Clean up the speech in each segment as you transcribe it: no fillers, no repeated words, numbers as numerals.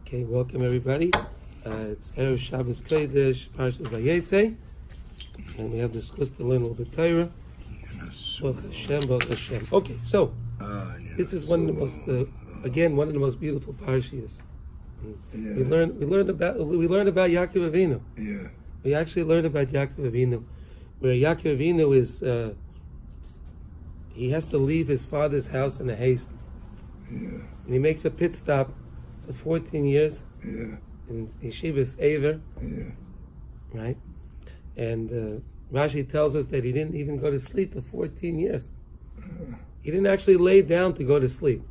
Okay, welcome everybody. It's Erev Shabbos Kodesh, Parshas Vayatzei, and we have discussed to learn a little bit Torah. Baruch Hashem, Baruch Hashem. Okay, so this is one of the most, one of the most beautiful parshas. We learned about Yaakov Avinu. Yeah. We actually learned about Yaakov Avinu, where Yaakov Avinu is he has to leave his father's house in a haste. Yeah. And he makes a pit stop for 14 years Yeah. in Yeshivas Aver, Yeah. right? And Rashi tells us that he didn't even go to sleep for 14 years. He didn't actually lay down to go to sleep.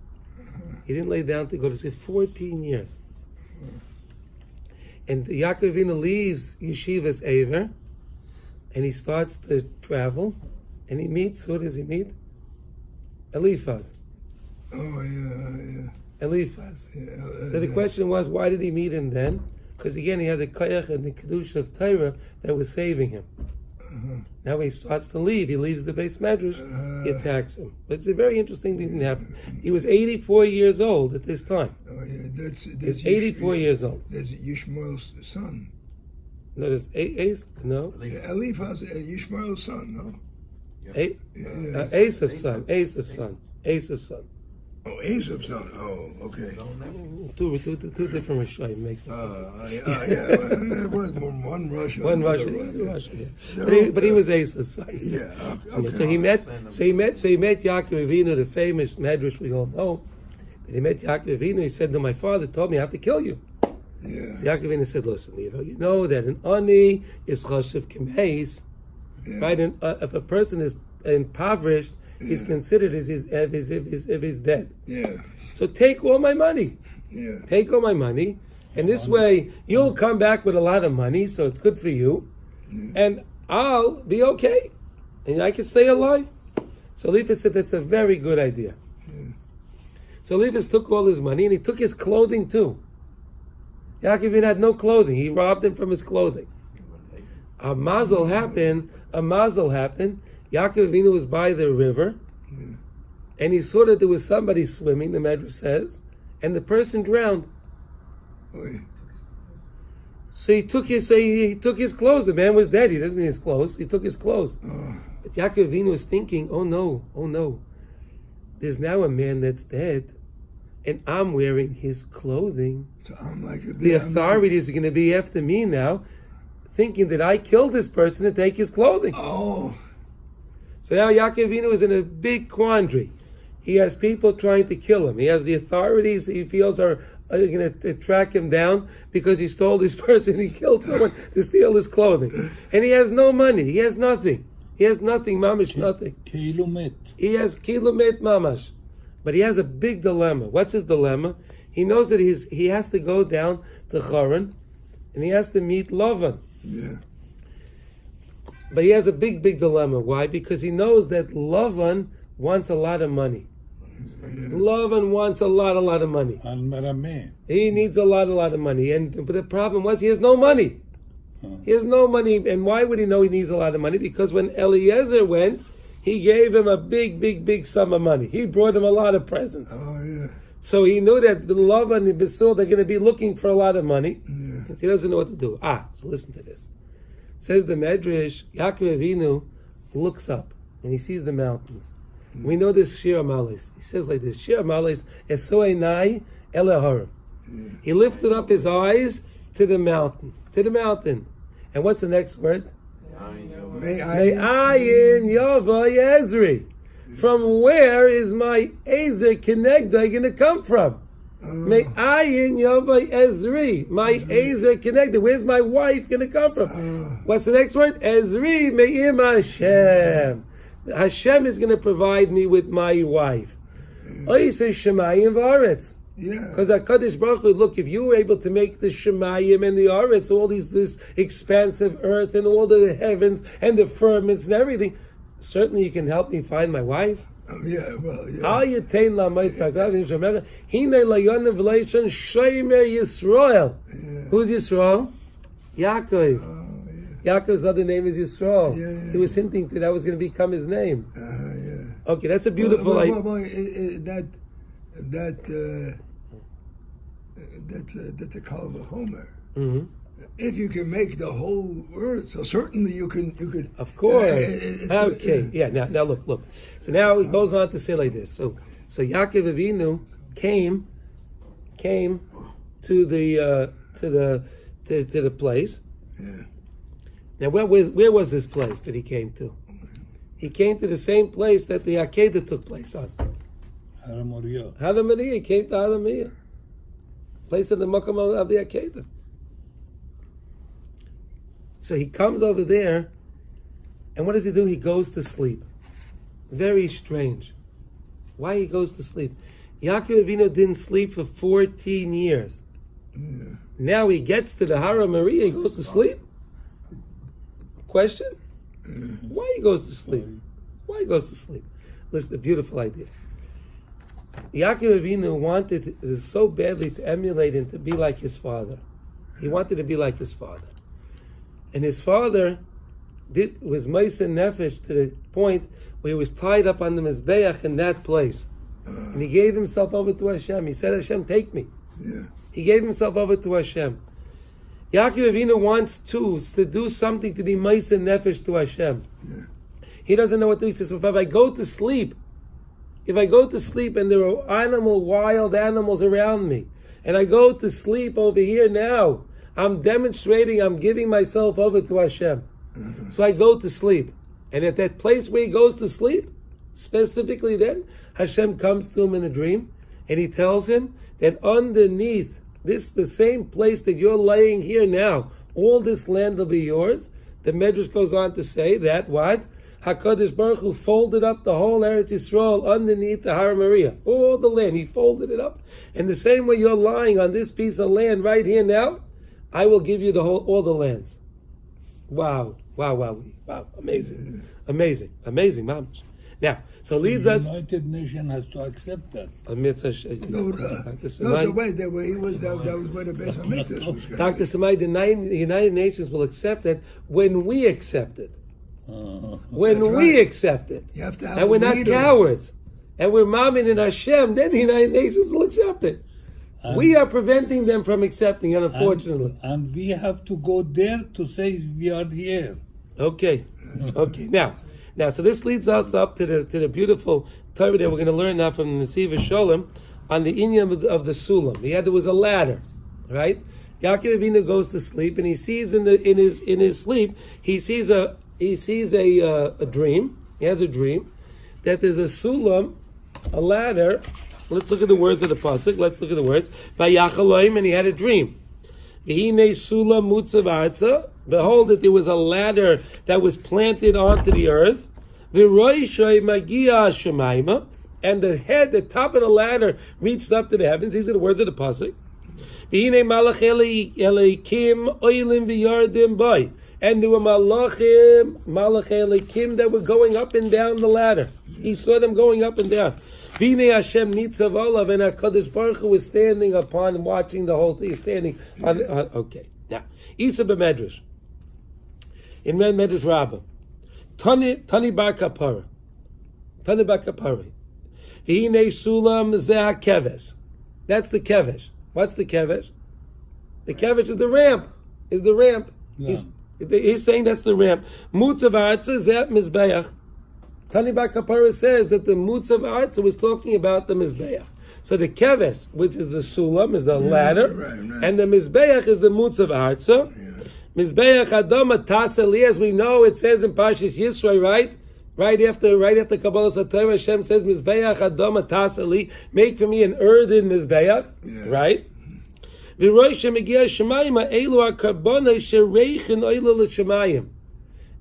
He didn't lay down to go to sleep 14 years. And Yaakov Avinu leaves Yeshivas Aver, and he starts to travel, and he meets, who does he meet? Eliphaz. Oh, yeah. Eliphaz. Yeah. So the question was, why did he meet him then? Because again, he had the koyach and the kedusha of Torah that was saving him. Now he starts to leave. He leaves the base medrash. He attacks him. But it's a very interesting thing that happened. He was 84 years old at this time. Oh, yeah. That's He's 84 years old. That's Yishmael's son. No, there's Ace. No, Eliphaz, Yishmael's son, no? Asap's son. Asap's son. Asap's son. Oh, Esau's son. Oh, okay. Two different Rishayim makes it. Yeah. One Russia. One another Russia. Yeah. But he was Asap's son. Yeah. Okay. So he met Yaakov Avinu, the famous medrash we all know. He met Yaakov Avinu. He said, "No, my father told me I have to kill you." Yeah. So Yaakov Avinu said, "Listen, you know that an ani is chashiv k'meis, right? And if a person is impoverished, he's considered as if he's dead. Yeah. So take all my money. Yeah. Take all my money, and this way you'll come back with a lot of money, so it's good for you, and I'll be okay, and I can stay alive." So Eliphaz said that's a very good idea. So Eliphaz took all his money, and he took his clothing too. Yaakov Avinu had no clothing. He robbed him from his clothing. A mazel happened. Yaakov Avinu was by the river, and he saw that there was somebody swimming, the Medrash says, and the person drowned. Oy. So he took his clothes. The man was dead. He doesn't need his clothes. He took his clothes. But Yaakov Avinu was thinking, oh no. There's now a man that's dead, and I'm wearing his clothing. So I'm like The authorities are going to be after me now, thinking that I killed this person to take his clothing. Oh. So now Yaakov Avinu is in a big quandary. He has people trying to kill him. He has the authorities he feels are going to track him down because he stole this person. He killed someone to steal his clothing. And he has no money. He has nothing. Mamash, nothing. He has kilomet mamash. But he has a big dilemma. What's his dilemma? He knows that he has to go down to Haran and he has to meet Lavan. Yeah. But he has a big dilemma. Why? Because he knows that Lavan wants a lot of money. Lavan wants a lot of money. He needs a lot of money. But the problem was he has no money. He has no money. And why would he know he needs a lot of money? Because when Eliezer went, he gave him a big sum of money. He brought him a lot of presents. Oh, yeah. So he knew that the Lavan and Basil, they're going to be looking for a lot of money. Yeah. He doesn't know what to do. So listen to this. Says the Medrash, Yaakov Avinu looks up and he sees the mountains. We know this Shir Amalis. He says like this, Shir Amalis, Esoenai Eleharim. He lifted up his eyes to the mountain. And what's the next word? Me'ayin Yavai Ezri. From where is my Ezer Kenegda going to come from? Me'ayin Yavai Ezri. My Ezer Kenegda. Where's my wife going to come from? What's the next word? Ezri Me'im Hashem. Hashem is going to provide me with my wife. Oh, you say Shemayim V'aretz. Yeah. Because HaKadosh Baruch Hu, look, if you were able to make the Shemayim and the Aretz, all this expansive earth and all the heavens and the firmaments and everything, certainly you can help me find my wife. Yeah, well, yeah. Who's Yisrael? Yaakov. Yaakov's other name is Yisrael. Yeah. He was hinting that was going to become his name. Yeah. Okay, that's a beautiful idea. that's a kal v'chomer. Mm-hmm. If you can make the whole earth, so certainly you could. Of course. Okay. Yeah. Now look. So now he goes on to say like this. So Yaakov Avinu came to the place. Yeah. Now where was this place that he came to? He came to the same place that the Akedah took place on. Har Moriah. He came to Har Moriah, place of the Makam of the Akedah. So he comes over there, and what does he do? He goes to sleep. Very strange. Why he goes to sleep? Yaakov Avinu didn't sleep for 14 years. Yeah. Now he gets to the Har Moriah, he goes to sleep? Question? Why he goes to sleep? Why he goes to sleep? Listen, a beautiful idea. Yaakov Avinu wanted so badly to emulate and to be like his father. He wanted to be like his father. And his father was Ma'aseh Nefesh to the point where he was tied up on the Mizbeach in that place. And he gave himself over to Hashem. He said, Hashem, take me. Yeah. He gave himself over to Hashem. Yaakov Avinu wants to do something to be Ma'aseh Nefesh to Hashem. Yeah. He doesn't know what to do. He says, if I go to sleep and there are wild animals around me, and I go to sleep over here now, I'm demonstrating, I'm giving myself over to Hashem. Mm-hmm. So I go to sleep. And at that place where he goes to sleep, specifically then, Hashem comes to him in a dream, and he tells him that underneath the same place that you're laying here now, all this land will be yours. The Medrash goes on to say that, what? HaKadosh Baruch Hu folded up the whole Eretz Yisrael underneath the Har Moriah. All the land, he folded it up. And the same way you're lying on this piece of land right here now, I will give you all the lands. Wow, amazing, mamash. Now, so leads us. The United Nations has to accept that. So wait, that was where the base of Mitzvah was going. Dr. Samai, the United Nations will accept it when we accept it. When we accept it. You have to have and we're not leader. cowards. And we're mammon in Hashem, then the United Nations will accept it. We are preventing them from accepting it, unfortunately. And we have to go there to say we are here. Okay. Now, so this leads us up to the beautiful Torah that we're going to learn now from the Nesiv Sholem on the inyan of the Sulam. There was a ladder, right? Yaakov Avinu goes to sleep, and he sees in his sleep he sees a dream. He has a dream that there's a Sulam, a ladder. Let's look at the words of the pasuk. Let's look at the words. Vayachaloim, and he had a dream. V'hinei sulam mutzav arza. Behold, that there was a ladder that was planted onto the earth. V'roishay magia shemaima, and the top of the ladder reached up to the heavens. These are the words of the pasuk. V'hinei malach elikim oilim v'yardim bay. And there were malach elikim that were going up and down the ladder. He saw them going up and down. V'nei Hashem nitzav olav, and HaKadosh Baruch Hu was standing upon and watching the whole thing. He's standing on. Okay, now Isa b'Medrash in Medrash Rabbah, Tani bar kapara, V'hinei sulam zeh kevesh. That's the kevesh. What's the kevesh? The kevesh is the ramp. Yeah. He's saying that's the ramp. Mutzav arza zeh mizbeach. Tani bar kapara says that the Mutzav Arza was talking about the Mizbeach. So the Keves, which is the Sulam, is the ladder, right. And the Mizbeach is the Mutzav Arza. Mizbeach Adama Tasali, as we know, it says in Parshas Yisroi, right? Right after Kabbalah Satorah, Hashem says, Mizbeach Adama Tasali, make for me an earthen Mizbeach, right?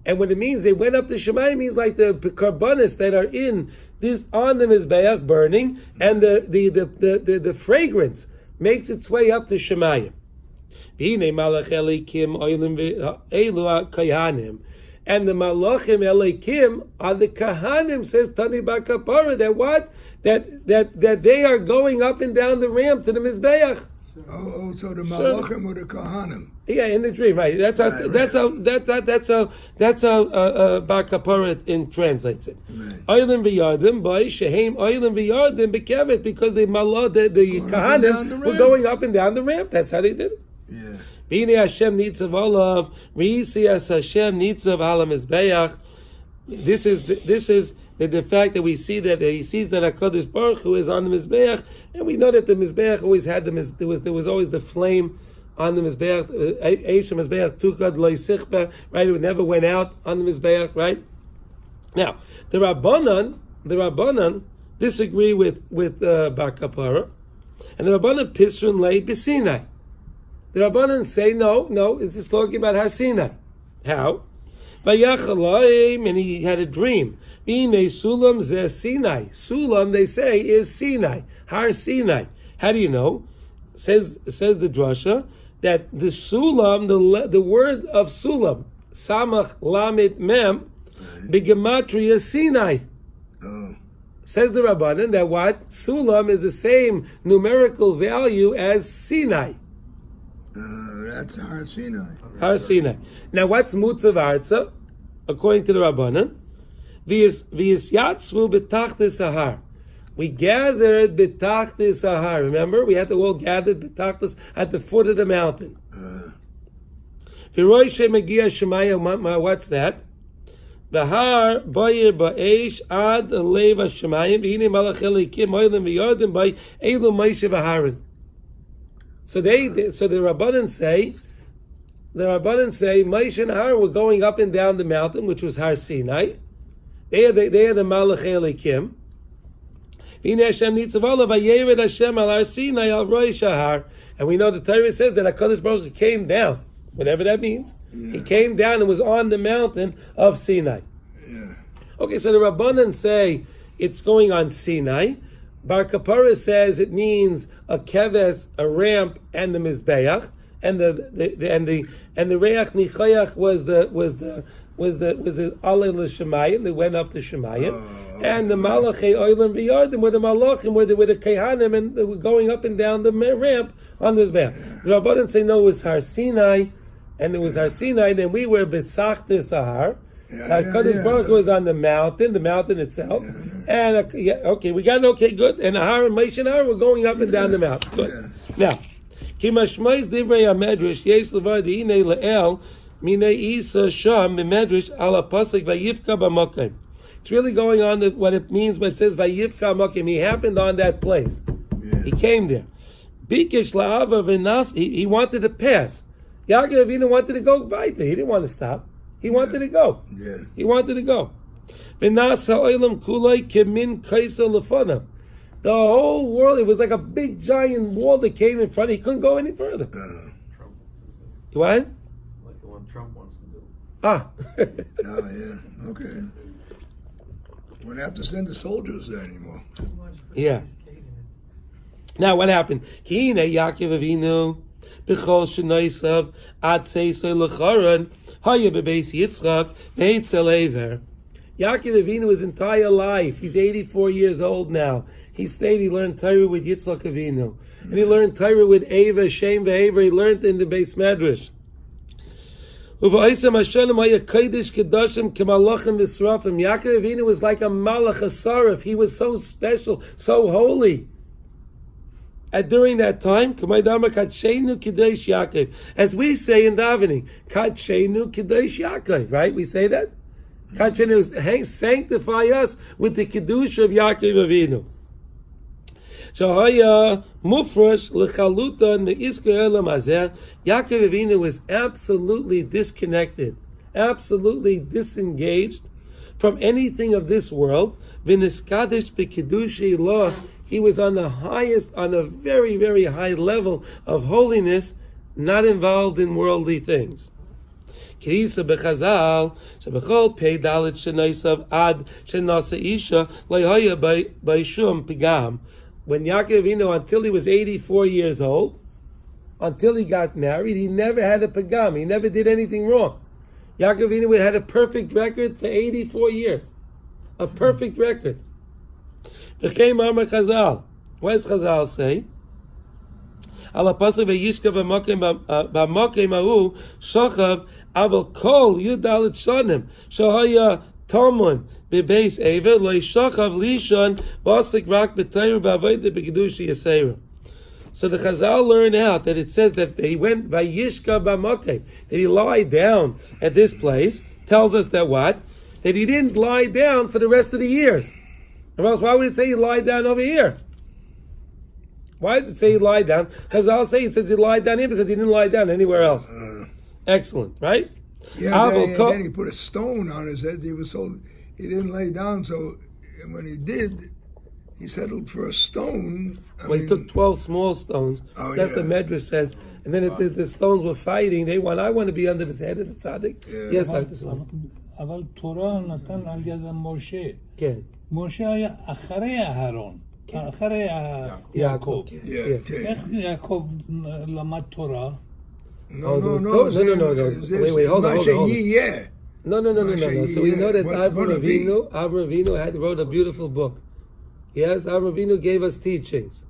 And when it means they went up to Shemayim, means like the karbanis that are in this on the Mizbeach burning, and the fragrance makes its way up to Shemayim. And the Malachim Elikim are the Kahanim, says Tani bar kapara, that what? That they are going up and down the ramp to the Mizbeach. So the Sure. Malachim or the Kohanim. Yeah, in the dream, right? That's how. Right, That's how. That's how. Bar Kaparet translates it. Oilim v'yardim by shehem oilim v'yardim bekevet, because the Kohanim were going up and down the ramp. That's how they did it. Yeah. B'nei Hashem nitzav olav v'yisias Hashem nitzav ala mizbeach. This is the fact that we see that he sees that HaKadosh Baruch Hu is on the Mizbeach, and we know that the Mizbeach always had there was always the flame on the Mizbeach. Eish Mizbeach tukad lo yisichba, right? It never went out on the Mizbeach, right? Now the Rabbanan disagree with Bar Kapara, and the Rabbanan pisrun lei b'Sinai. The Rabbanan say no, it's just talking about Har Sinai. How? Vayachalaim, and he had a dream. B'nei Sulam ze Sinai. Sulam, they say, is Sinai. Har Sinai. How do you know? Says the drasha that the Sulam, the word of Sulam, Samach Lamit Mem, B'gematria Sinai. Oh. Says the Rabbanan that what? Sulam is the same numerical value as Sinai. That's Har Sinai. Har Sinai. Now, what's Mutzav Arza? According to the Rabbanan, V'yisyatzvu b'tachtis Sahar. We gathered b'tachtis Sahar. Remember, we had to all gathered b'tachtis at the foot of the mountain. V'roi she'megia Shemaya. What's that? V'har boyer ba'esh ad lev Hashemayim v'hine malach elikim oilim v'yardim by elu Moshe v'Haron. So the Rabbanan say Moshe and Aaron were going up and down the mountain, which was Har Sinai. They are the Malach Elikim. V'nei Hashem nitzav vayered Hashem al Har Sinai al Rosh Hahar. And we know the Torah says that HaKadosh Baruch Hu came down, whatever that means. Yeah. He came down and was on the mountain of Sinai. Yeah. Okay, so the Rabbanan say it's going on Sinai. Bar Kapara says it means a keves, a ramp, and the mizbeach, and the reach nichayach was the alei l'shemayim. They went up to Shemayim, and the malachei oilim v'yardim were the malachim, were the kehanim, and they were going up and down the ramp on the mizbeach. The Rabbanan say no, it was Har Sinai, and it was Har Sinai. Then we were b'tzachtis Sahar. HaKadosh Baruch Hu was on the mountain itself. And okay, we got it. Okay, good. And Ahar and Moshe and Aaron were going up and down the mountain. Good. Now, Kimashmais divrei hamedrash yesh levar di'inei le'el minei isa sham b'medrash ala pasuk vayivka b'makim. It's really going on what it means when it says vayivka b'makim. He happened on that place. Yeah. He came there. Bikish la'ava v'nas. He wanted to pass. Yaakov Avinu wanted to go weiter. He didn't want to stop. He wanted to go. Yeah. He wanted to go. The whole world, it was like a big giant wall that came in front. He couldn't go any further. What? Like the one Trump wants to do. Ah. Oh, yeah. Okay. Wouldn't have to send the soldiers there anymore. Yeah. Now, what happened? Kine Yaakov Avinu b'chol shenaisav ad seisei l'charon haya b'beis Yitzchak v'etzel Ever. Yaakov Avinu his entire life, he's 84 years old now. He learned Torah with Yitzchak Avinu. And he learned Torah with Eva, Shem ve'Ever. He learned in the Beis Medrash. Yaakov Avinu was like a malach, a sarif. He was so special, so holy. And during that time, as we say in davening, right? We say that? Sanctify us with the Kiddush of Yaakov Avinu. Yaakov Avinu was absolutely disconnected, absolutely disengaged from anything of this world. He was on the highest, on a very, very high level of holiness, not involved in worldly things. Kirisa bechazal shebechol pei dalit shenaisav ad shenasa isha leihaya by shum pigam. When Yaakov Avinu, until he was 84 years old, until he got married, he never had a pagam. He never did anything wrong. Yaakov Avinu had a perfect record for 84 years. A perfect record. What does Chazal say? Ala pasuk vayishka b'makim ahu shachav aval kol yudalit shanim shahaya Talmud bebeis Eva lo yishachav lishon v'asik rak b'tayru b'avodah b'kedusha yisera. So the Chazal learn out that it says that he went by Yishka B'Makim, that he lied down at this place. Tells us that what? That he didn't lie down for the rest of the years. Or else, why would it say he lied down over here? Why does it say he lied down? Chazal say it says he lied down here because he didn't lie down anywhere else. Excellent, right? Yeah, then he put a stone on his head. He didn't lay down. So when he did, he settled for a stone. He took 12 small stones. That's the Medrash says. And then the stones were fighting. I want to be under the head of the tzaddik. Yes, Dr. Swan. אבל תורה נתן על יד משה. כן. משה היה אחרי אהרון. אחרי יעקב. איך יעקב למד תורה? No. Wait, hold on. Yeah. No. So we know that Avraham Avinu wrote a beautiful book. Yes, Avraham Avinu gave us teachings.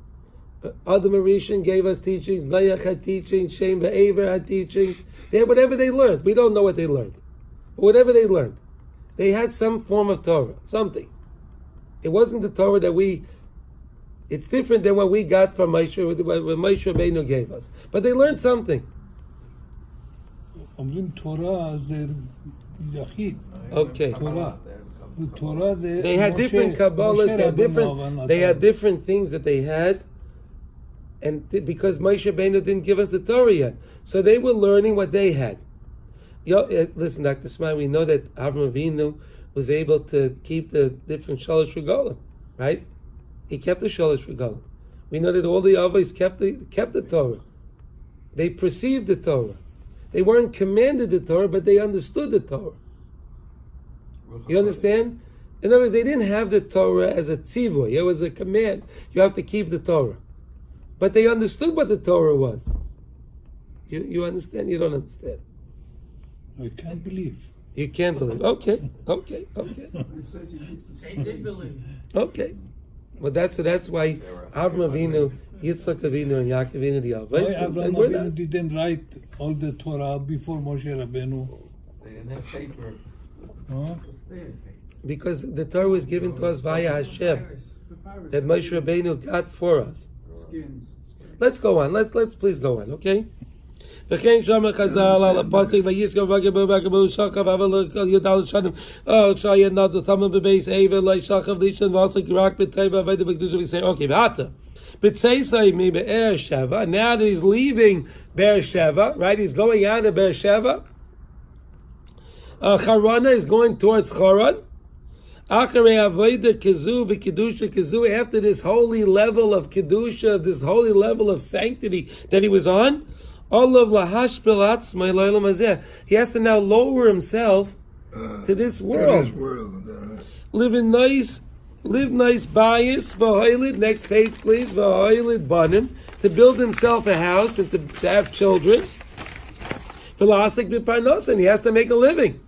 Adam Arishan gave us teachings. Noach had teachings. Shem Ve'aver had teachings. They had whatever they learned. We don't know what they learned. But whatever they learned, they had some form of Torah, something. It wasn't the Torah that it's different than what we got from Moshe, what Moshe Rabbeinu gave us. But they learned something. אומרים תורה זה יחיד. Okay. תורה זה They had different Kabbalahs, they had different things that they had, and because Moshe Rabbeinu didn't give us the Torah yet. So they were learning what they had. Listen, Dr. Smile, we know that Avraham Avinu was able to keep the different Shalosh Regalim, right? He kept the Shalosh Regalim. We know that all the Avos kept the Torah. They perceived the Torah. They weren't commanded the Torah, but they understood the Torah. You understand? In other words, they didn't have the Torah as a tzivoy. It was a command. You have to keep the Torah. But they understood what the Torah was. You understand? You don't understand. I can't believe. You can't believe. Okay. They did believe. Okay. Well, that's why Avraham Avinu, Yitzchak Avinu, and Yaakov Avinu, the Avos. Why Avraham Avinu didn't write all the Torah before Moshe Rabbeinu? They didn't have paper. Huh? Because the Torah was given to us via Hashem, that Moshe Rabbeinu got for us. Let's go on. Let's please go on. Okay. וכן שם חז"ל על הפסוק וישכב בגבו שכב אבל ידע שנים שהיה נד תמה בבייס עבר לא שכב לישון ועסק רק בטבע ועבד בקדושה וישראל. Okay, ועתה בצאצאי מבאר שבע, now that he's leaving Be'er Sheva, right, he's going out of Be'er Sheva, Charana is going towards Charan. Acharei avodah kezu v'kedusha kezu, after this holy level of kedusha, this holy level of sanctity that he was on, olav lahashpil atzmai l'olam hazeh, he has to now lower himself to this world. Live nice bayis v'hoilid. Next page, please. V'hoilid banim, to build himself a house and to have children. V'lasik b'parnos, and he has to make a living.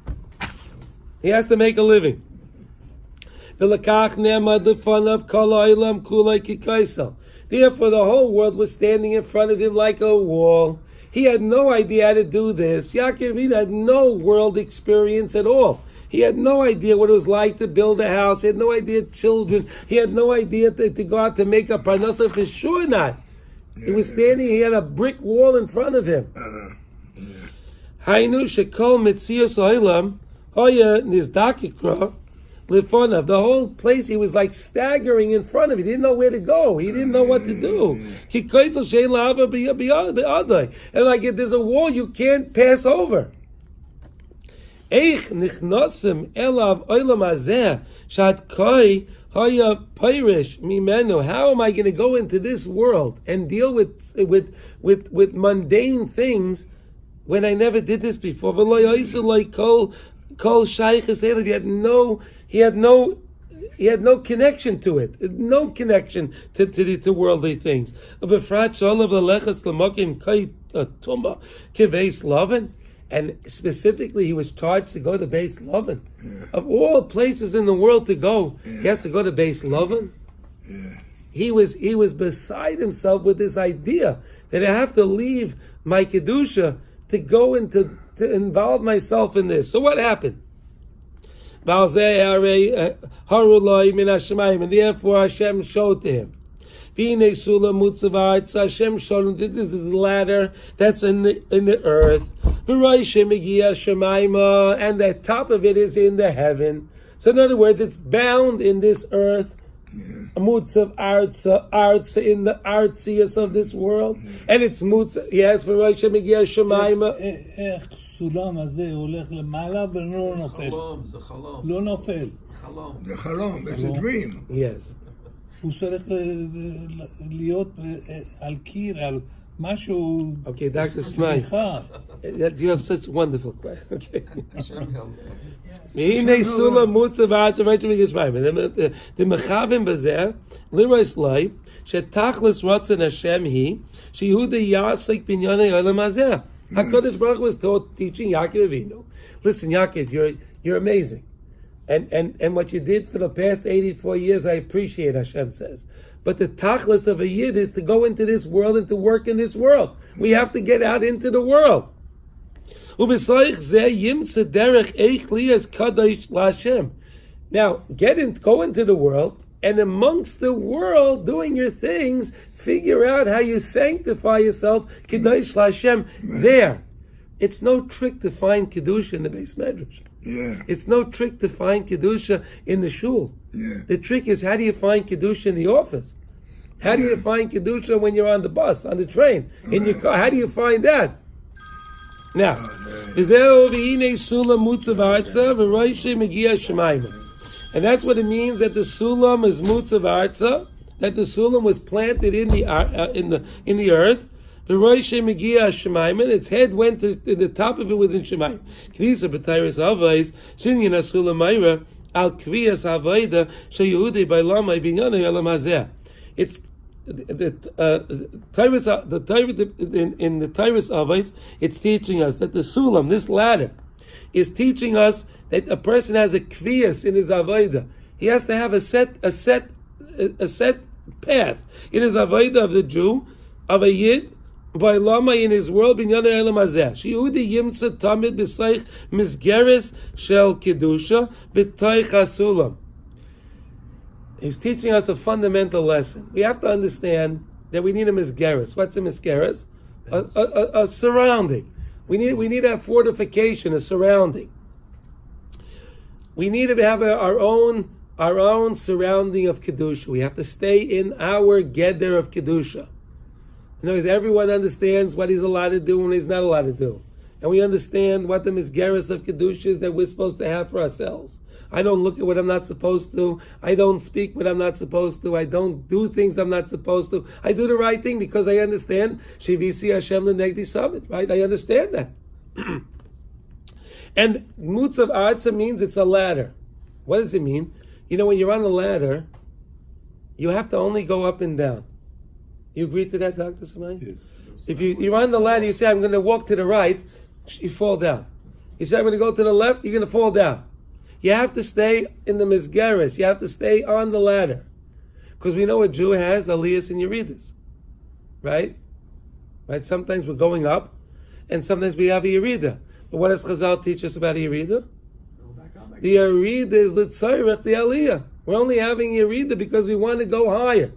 Therefore, the whole world was standing in front of him like a wall. He had no idea how to do this. Yaakov had no world experience at all. He had no idea what it was like to build a house. He had no idea children. He had no idea to go out to make a parnasa, for sure not. He was standing, he had a brick wall in front of him. Hainu shekol mitzias oilam hoya nizdakikra. The whole place, he was like staggering in front of him. He didn't know where to go. He didn't know what to do. And like if there's a wall you can't pass over. How am I going to go into this world and deal with mundane things when I never did this before? He had no connection to it. No connection to worldly things. And specifically, he was charged to go to Beis Lavan. Of all places in the world to go, he has to go to Beis Lavan. He was beside himself with this idea that I have to leave my kedusha to go into to involve myself in this. So what happened? And therefore Hashem showed to him. Hashem showed him that this is a ladder that's in the earth. And the top of it is in the heaven. So in other words, it's bound in this earth. Mutzav artsa in the artsiest of this world, and it's mutzav. Yes, for Rosh Hashanah Shemaima. איך סולם הזה הולך למעלה ולא נופל. חלום, זה חלום. לא נופל. חלום. The chalom, it's a dream. Yes. הוא צריך להיות על קיר, על משהו... Okay, Dr. Smile. You have such wonderful question. Okay. Hashem help. והנה סולם מוצב הארץ Rosh Hashanah Shemaima. דמכוון בזה, לראות לי, שתכלס רצון השם היא, שיהודה יעסק בענייני העולם הזה. HaKadosh Baruch Hu was teaching Yaakov Avinu. Listen, Yaakov, you're amazing. And what you did for the past 84 years, I appreciate, Hashem says. But the tachlis of a yid is to go into this world and to work in this world. We have to get out into the world. Now, go into the world, and amongst the world, doing your things, figure out how you sanctify yourself, Kiddush Hashem, there. It's no trick to find Kedusha in the Beis Medrash. Yeah. It's no trick to find Kedusha in the shul. Yeah. The trick is, how do you find Kedusha in the office? How do you find Kedusha when you're on the bus, on the train, in your car? How do you find that? Now, and that's what it means that the sulam is mutzav arza, that the sulam was planted in the earth. The rosh megia shemaim, its head went to the top of it was in shemaim. Knisa b'tayris avais shinyan asulam mayra al kviyas avaida sheyehudi b'lamay binyanay elam hazeh. It's in the Tyrus Avos, it's teaching us that the sulam, this ladder, is teaching us that a person has a kviyas in his avodah. He has to have a set path in his avodah of the Jew, of a yid, by lama in his world. Binyanei elam hazeh. Sheyehudi yimsa tamid b'seich misgeres shel kedusha b'toich hasulam. He's teaching us a fundamental lesson. We have to understand that we need a misgeres. What's a misgeres? A surrounding. We need a fortification, a surrounding. We need to have our own surrounding of kedusha. We have to stay in our geder of kedusha. In other words, everyone understands what he's allowed to do and he's not allowed to do, and we understand what the misgeres of kedusha is that we're supposed to have for ourselves. I don't look at what I'm not supposed to. I don't speak what I'm not supposed to. I don't do things I'm not supposed to. I do the right thing because I understand Shivisi Hashem L'Negdi Summit, right? I understand that. And Mutzav Arza means it's a ladder. What does it mean? You know, when you're on a ladder, you have to only go up and down. You agree to that, Dr. Samai? Yes. If you're on the ladder, you say, I'm going to walk to the right, you fall down. You say, I'm going to go to the left, you're going to fall down. You have to stay in the Mizgeres. You have to stay on the ladder. Because we know a Jew has Aliyas and Yeridas. Right? Right? Sometimes we're going up, and sometimes we have a Yerida. But what does Chazal teach us about a Yerida? The Yerida is L'tzayrech, the Aliyah. We're only having a Yerida because we want to go higher.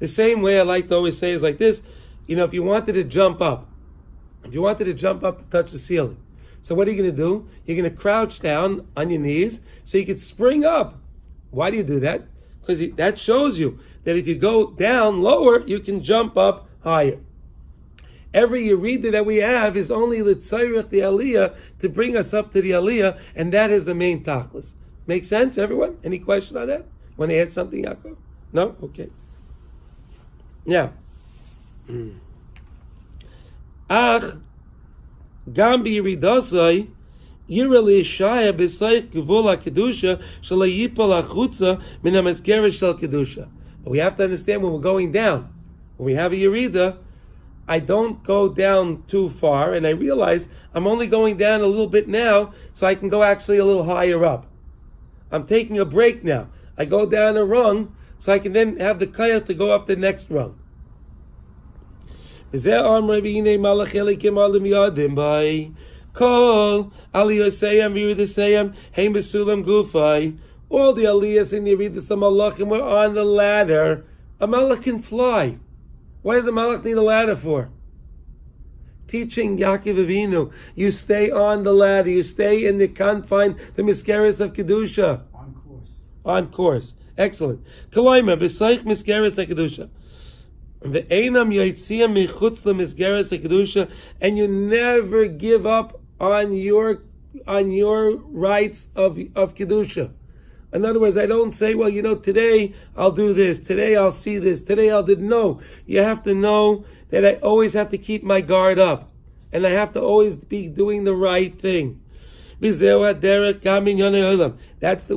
The same way I like to always say is like this. You know, if you wanted to jump up to touch the ceiling, so what are you going to do? You're going to crouch down on your knees so you can spring up. Why do you do that? Because that shows you that if you go down lower, you can jump up higher. Every Yerida that we have is only l'tzayrech the Aliyah to bring us up to the Aliyah, and that is the main tachlis. Make sense, everyone? Any question on that? Want to add something, Yaakov? No? Okay. Now, Ach, Gam biyiridasai, yira li'ishaya b'seich gevul ha'kedusha shelo yipol hachutza min ha'mezgeres shel kedusha. But we have to understand when we're going down, when we have a yerida, I don't go down too far, and I realize I'm only going down a little bit now, so I can go actually a little higher up. I'm taking a break now. I go down a rung, so I can then have the kayach to go up the next rung. V'zeh amrei v'hinei malach elikim alim yadim bai. Kol aliyosayim v'yiridasayim heim besulam gufai. All the aliyahs and yiridas of malachim were on the ladder. A malach can fly. Why does a malach need a ladder for? Teaching Yaakov Avinu. You stay on the ladder. You stay in the confine, the miskeres of Kedusha. On course. On course. Excellent. Kalaima, b'saych miskeres HaKedusha. Ve'enam yoitziam michutz lemiskeres HaKedusha. And you never give up on your rights of Kedusha. In other words, I don't say, well, today I'll do this, today I'll see this, today I'll do. No, you have to know that I always have to keep my guard up. And I have to always be doing the right thing. That's the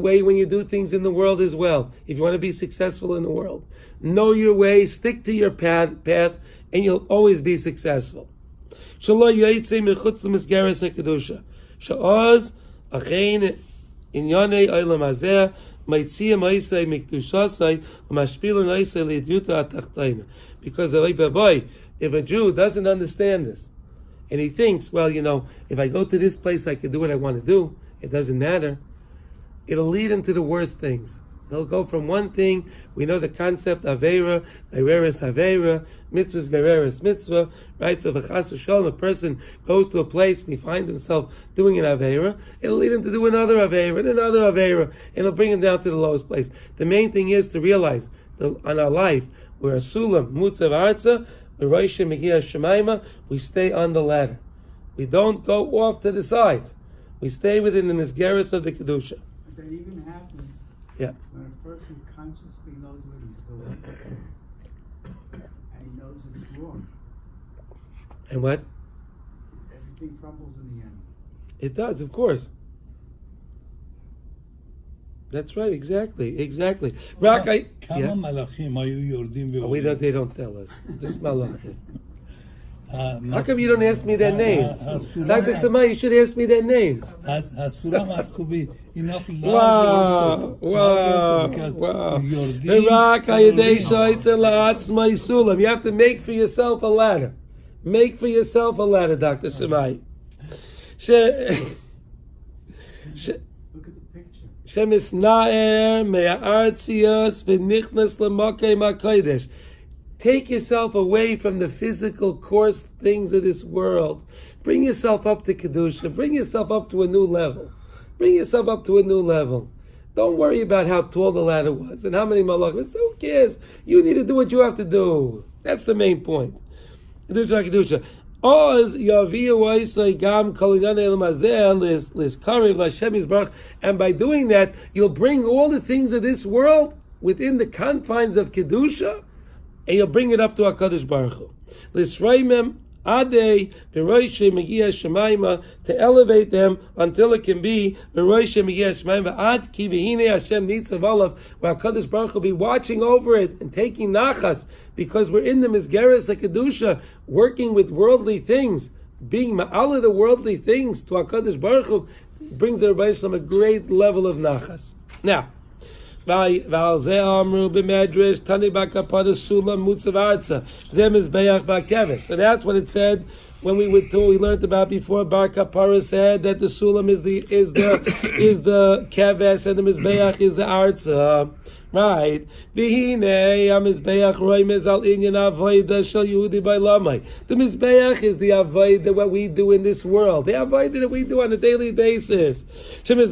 way when you do things in the world as well. If you want to be successful in the world, know your way, stick to your path, and you'll always be successful. In Yanei Olam Hazeh, Maitzia Maisei Mikdushasai, Mashpilin Aisei Lidyuta Atachtaina. Because if a Jew doesn't understand this, and he thinks, well, if I go to this place, I can do what I want to do, it doesn't matter, it'll lead him to the worst things. He'll go from one thing, we know the concept Aveira, Gereris Aveira, Mitzvahs Gereris Mitzvah, right? So if a person goes to a place and he finds himself doing an Aveira, it'll lead him to do another Aveira and another Aveira, and it'll bring him down to the lowest place. The main thing is to realize that on our life, we're a Sulam, Mutzav Arza, Roisha Megia Shemaima, we stay on the ladder. We don't go off to the sides. We stay within the Misgeris of the Kedusha. But that even happens when a person consciously knows what he's doing and he knows it's wrong. And what? Everything crumbles in the end. It does, of course. That's right, exactly. They don't tell us. Just malachim. How come you don't ask me their names? Dr. Samai, you should ask me their names. Hasulam has to be enough large Wow. You have to make for yourself a ladder. Make for yourself a ladder, Dr. Samai. Look at the picture. Take yourself away from the physical, coarse things of this world. Bring yourself up to Kedusha. Bring yourself up to a new level. Don't worry about how tall the ladder was and how many malachim. Who cares? You need to do what you have to do. That's the main point. Kedusha. And by doing that, you'll bring all the things of this world within the confines of Kedusha, and you'll bring it up to HaKadosh Baruch Hu. L'sraimem adei v'roishe megia shemaima, to elevate them until it can be v'roishe megia shemaima ad ki v'hine Hashem nitzav olav, where HaKadosh Baruch Hu will be watching over it and taking nachas, because we're in the Misgeres HaKedusha, working with worldly things, being ma'ala the worldly things to HaKadosh Baruch Hu, brings the Rebbe Shalom a great level of nachas. Now, that's what it said when we learned about before. Bar Kapara said that the sulam is the keves and the mizbeach is the arza. Right. The Mizbeach is the avodah what we do in this world. The avodah that we do on a daily basis. On the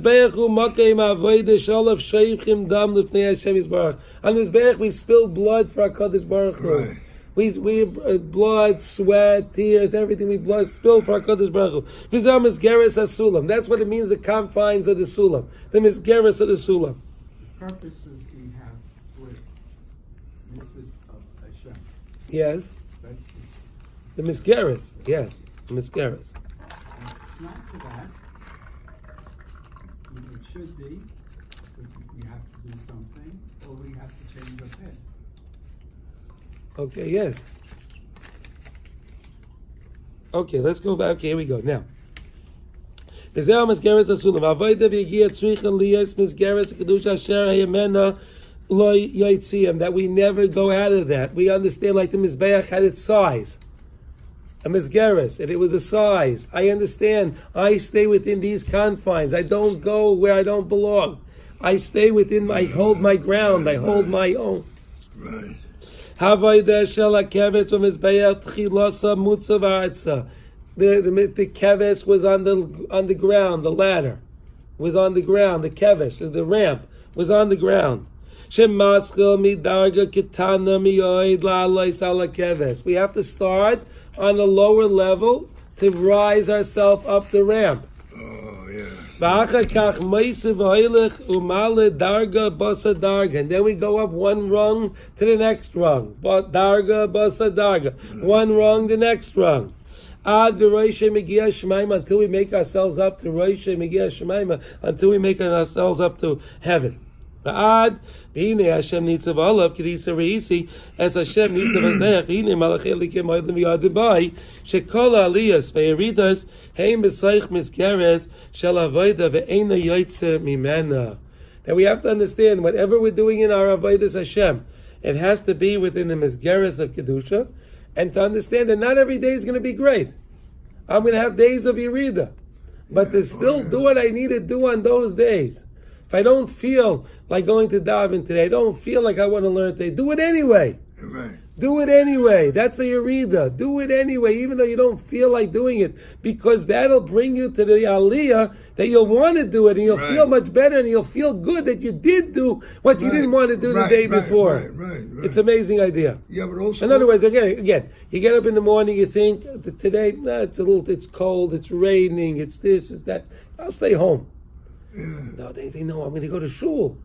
Mizbeach we spill blood for HaKadosh Baruch Hu. Right. We blood, sweat, tears, everything we blood spill for HaKadosh Baruch Hu. Misgeres HaSulam. That's what it means, the confines of the Sulam. The Misgeres of the Sulam. Purposes we have with mitzvahs of Hashem. Yes. That's The Misgeres. Yes. The Misgeres. it's not for that. It should be, but we have to do something, or we have to change our path. Okay, yes. Okay, let's go back. Okay, here we go. Now. That we never go out of that. We understand like the Mizbeach had its size. a misgeres, and it was a size. I understand. I stay within these confines. I don't go where I don't belong. I stay within. I hold my ground. I hold my own. Right. Havodah shel hakeves v'mizbeach tchilasa mutza v'artza. The keves was on the ground. The ladder was on the ground. The keves, the ramp, was on the ground. Shemaschel midarga kitana miyoid la'alais ala keves. We have to start on a lower level to rise ourselves up the ramp. Oh, yeah. And then we go up one rung to the next rung. Darga, basa, darga. One rung, the next rung. Ad v'roishe megia shemaima, until we make ourselves up to roishe megia shemaima, until we make ourselves up to heaven. Ad v'hine Hashem nitzav olav k'disa reisi, as Hashem nitzav azneach, v'hine malachei likim oidim v'yadabai, shekol aliyas v'yeridas, heim b'saich misgeres, shel avoida v'eina yoytze mimena. That we have to understand, whatever we're doing in our avodas Hashem, it has to be within the misgeres of Kedusha, and to understand that not every day is going to be great. I'm going to have days of Yerida. But to still do what I need to do on those days. If I don't feel like going to daven today, I don't feel like I want to learn today, do it anyway. Right. Do it anyway. That's a Yerida. Do it anyway, even though you don't feel like doing it, because that'll bring you to the Aliyah that you'll want to do it, and you'll feel much better, and you'll feel good that you did do what you didn't want to do the day before. Right. It's an amazing idea. Yeah, but also... In other words, again, you get up in the morning, you think, today, it's cold, it's raining, it's this, it's that. I'll stay home. Yeah. No, they know I'm going to go to shul.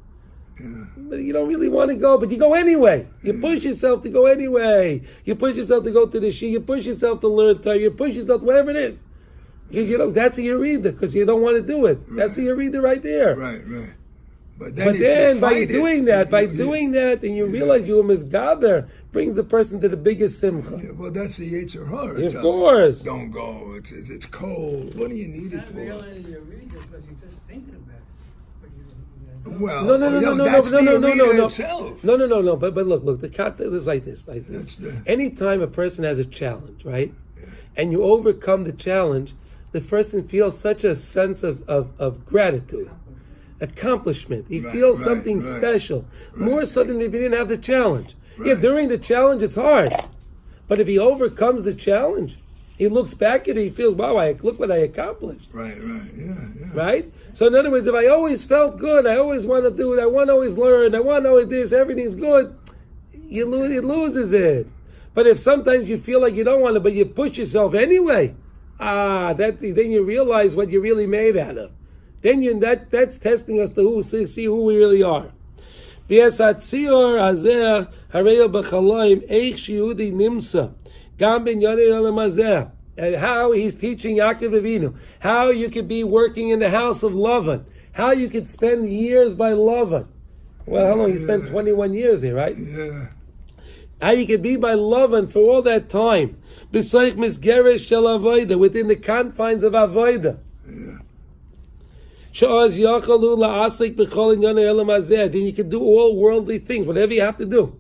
Yeah. But you don't really want to go, but you go anyway. You push yourself to go anyway. You push yourself to go to the shi. You push yourself to learn Torah. You push yourself to whatever it is. Because that's a Yerida, because you don't want to do it. Right. That's a Yerida right there. Right. But then by doing that, and you realize you were misgaber, brings the person to the biggest simcha. Yeah, well, that's the Yetzer Hara. Of course. Don't go. It's cold. What do you need it It's for? not really a reader because you're just thinking about it. But you Well, no. That's the arena itself. No. But look. The cut is like this. Anytime a person has a challenge, right, and you overcome the challenge, the person feels such a sense of gratitude, accomplishment. He feels something special, more so than if he didn't have the challenge. Yeah, during the challenge it's hard, but if he overcomes the challenge, he looks back at it, he feels, wow, look what I accomplished. Right, yeah. Right? So in other words, if I always felt good, I always want to do it, I want to always learn, I want to always this, everything's good, it loses it. But if sometimes you feel like you don't want to, but you push yourself anyway, then you realize what you're really made out of. Then that's testing us to see who we really are. And how he's teaching Yaakov Avinu, how you could be working in the house of Lavan, how you could spend years by Lavan. Well, how long? He spent 21 years there, right? Yeah. How you could be by Lavan for all that time. B'soich misgeres shel avoda, within the confines of avoda. Yeah. She'oz yachalu la'asik b'chol inyan ha'olam hazeh. Then you can do all worldly things, whatever you have to do.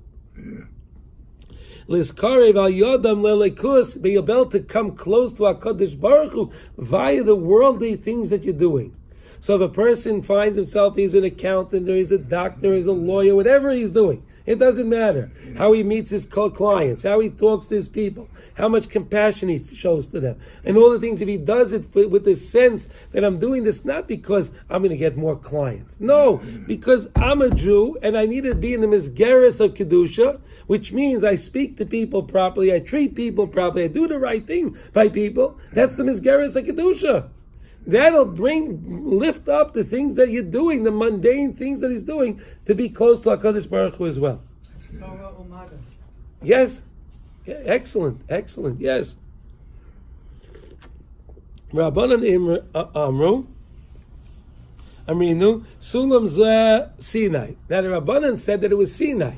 L'skarev al yodam lelekus, be able to come close to HaKadosh Baruch Hu via the worldly things that you're doing. So if a person finds himself, he's an accountant, or he's a doctor, or he's a lawyer, whatever he's doing, it doesn't matter. How he meets his clients, how he talks to his people, how much compassion he shows to them, and all the things. If he does it with the sense that I'm doing this not because I'm going to get more clients, no, because I'm a Jew and I need to be in the misgeres of Kedusha, which means I speak to people properly, I treat people properly, I do the right thing by people. That's the misgeres of Kedusha. That'll lift up the things that you're doing, the mundane things that he's doing, to be close to HaKadosh Baruch Hu as well. Torah Umada. Yes. Yeah, excellent, yes. Rabbanan Amrinu, Sulam Zeh Sinai. Now the Rabbanan said that it was Sinai,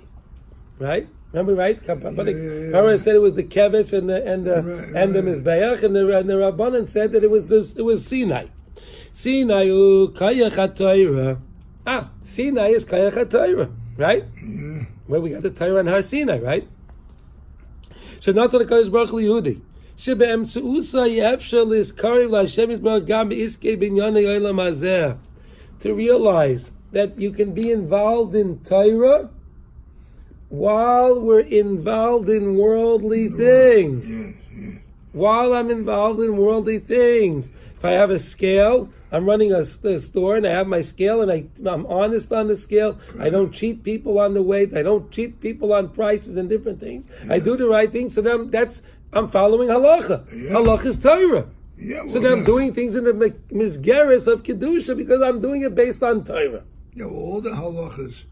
right? Remember, right? Rabbanan said it was the keves and the mizbeach, and the Rabbanan said that it was Sinai. Sinai kayach haTorah. Sinai is kayach haTorah, right? Well, we got the Torah on Har Sinai, right? שבאמצעוסה יאפשר להזכריו להשם יתברך גם בעסקי בנייני העולם הזה. To realize that you can be involved in Torah while we're involved in worldly things. While I'm involved in worldly things. If I have a scale, I'm running a store and I have my scale and I'm honest on the scale. I don't cheat people on the weight. I don't cheat people on prices and different things. I do the right thing. So then I'm following halacha. Halacha is Torah. So then I'm doing things in the misgeres of Kedusha because I'm doing it based on Torah. All the halachas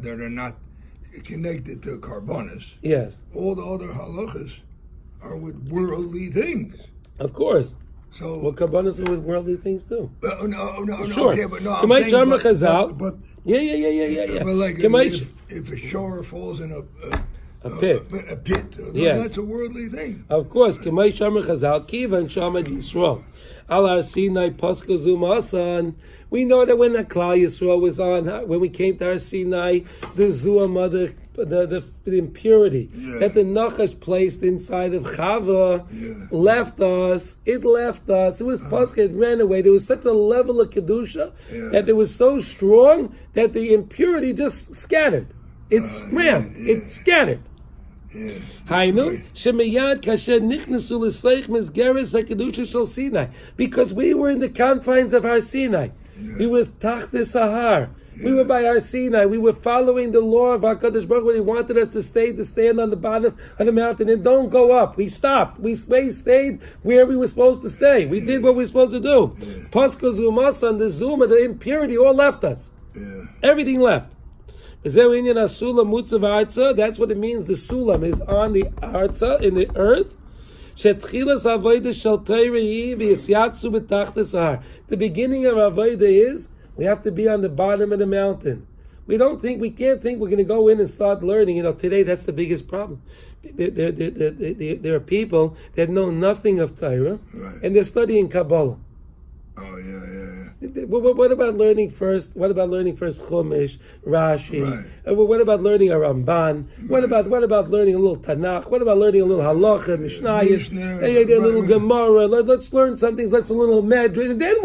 that are not connected to carbonas. Yes. All the other halachas are with worldly things. Of course. So Well, kabbanas are with worldly things too. No, Sure. okay, but no, Can I'm I saying, but yeah. But like, Can I- if a shower falls in A pit. a pit, Yes. that's a worldly thing. Of course, K'may Shomer Chazal, Kivan Shamad Yisrael. Al Har Sinai Paska Zumasan. We know that when the Klal Yisrael was on, when we came to Har Sinai, the Zua mother, the impurity that the Nachash placed inside of Chava left us. It left us. It was Paska. It ran away. There was such a level of kedusha that it was so strong that the impurity just scattered. It ran. It scattered. Hainu shemiyad kasher nichnasu l'seich mesgeres hakedusha shel Sinai, because we were in the confines of Har Sinai. We were Tachti Sahar. We were by Har Sinai. We were following the law of HaKadosh Baruch Hu. He wanted us to stand on the bottom of the mountain and don't go up. We stopped. We stayed where we were supposed to stay. We did what we were supposed to do. Pasko Zumasan, the Zuma, the impurity, all left us. Everything left. That's what it means. The sulam is on the arza, in the earth. The beginning of avodah is we have to be on the bottom of the mountain. We can't think we're going to go in and start learning. Today that's the biggest problem. There are people that know nothing of Torah, and they're studying Kabbalah. Oh yeah. What about learning first? What about learning first Chumash, Rashi? Right. What about learning a Ramban? What about learning a little Tanakh? What about learning a little Halacha, Mishnayos, a little Gemara? Let's learn some things. Let's a little Medrash, and then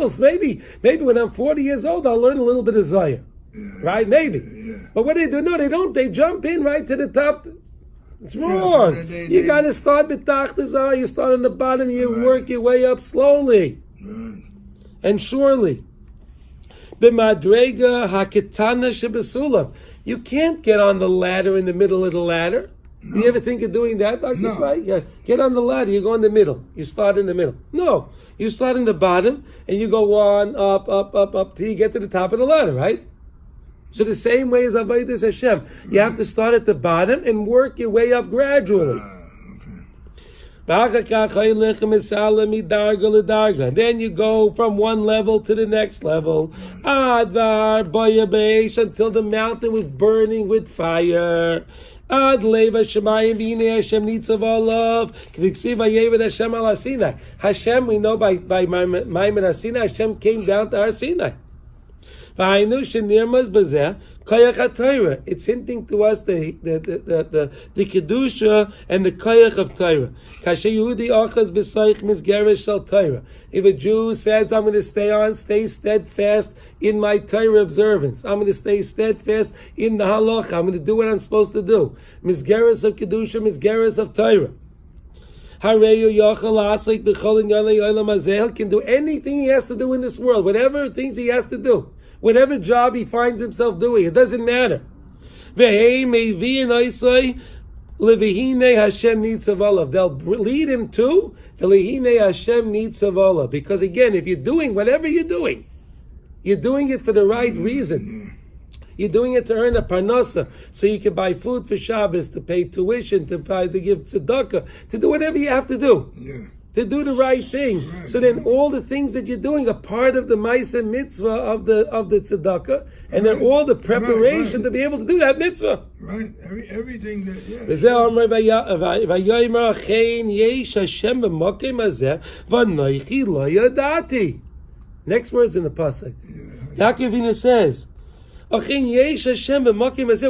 maybe when I'm 40 years old, I'll learn a little bit of Zohar. Right? Maybe. But what they do? No, they don't. They jump in right to the top. It's wrong. You got to start with Tachta Zohar. You start on the bottom. You work your way up slowly. And surely, b'madrega haketana shebesulam, you can't get on the ladder in the middle of the ladder. No. Do you ever think of doing that, Dr. No. Spike? Yeah. Get on the ladder. You go in the middle. You start in the middle. No, you start in the bottom and you go on up till you get to the top of the ladder, right? So the same way as Avodas Hashem, you have to start at the bottom and work your way up gradually. Then you go from one level to the next level. Advar boyabesh, until the mountain was burning with fire. Ad leva shemayim v'hinei Hashem nitzav olav k'viksiv vayevad Hashem al Har Sinai. Hashem, we know by Maimon Har Sinai, Hashem came down to Har Sinai. It's hinting to us the kedusha and the koyach of Torah. If a Jew says, "I'm going to stay steadfast in my Torah observance. I'm going to stay steadfast in the halacha. I'm going to do what I'm supposed to do." Misgeres of kedusha, misgeres of Torah. He can do anything he has to do in this world, whatever things he has to do. Whatever job he finds himself doing, it doesn't matter. They'll lead him to because again, if you're doing whatever you're doing it for the right reason. You're doing it to earn a parnasa, so you can buy food for Shabbos, to pay tuition, to give tzedakah, to do whatever you have to do. To do the right thing. Right. So then all the things that you're doing are part of the Maisa mitzvah of the tzedakah, and then all the preparation to be able to do that mitzvah. Right. Everything that, Next words in the pasuk. Yaakov Avinu says,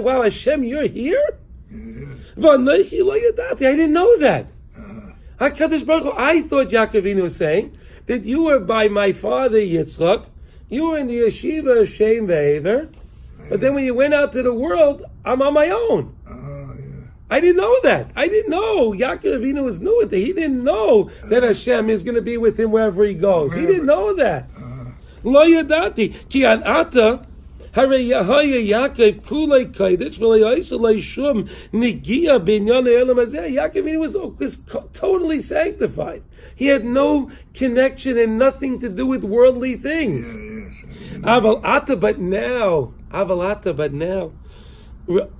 wow, Hashem, you're here? V'anochi lo yadati. I didn't know that. HaKadosh Baruch Hu, I thought Yaakov Avinu was saying that you were by my father Yitzchak, you were in the yeshiva of Shem Ve'ever, but then when you went out to the world, I'm on my own. I didn't know that. I didn't know. Yaakov Avinu was new with it. He didn't know that Hashem is going to be with him wherever he goes. He didn't know that. Lo yadati. Ki an ata, hare yahaya Yaakov kulei kaidish, v'le yaisalei shum nigia binyan elam hazeh. Yaakov Avinu was totally sanctified. He had no connection and nothing to do with worldly things. Aval ata, but now,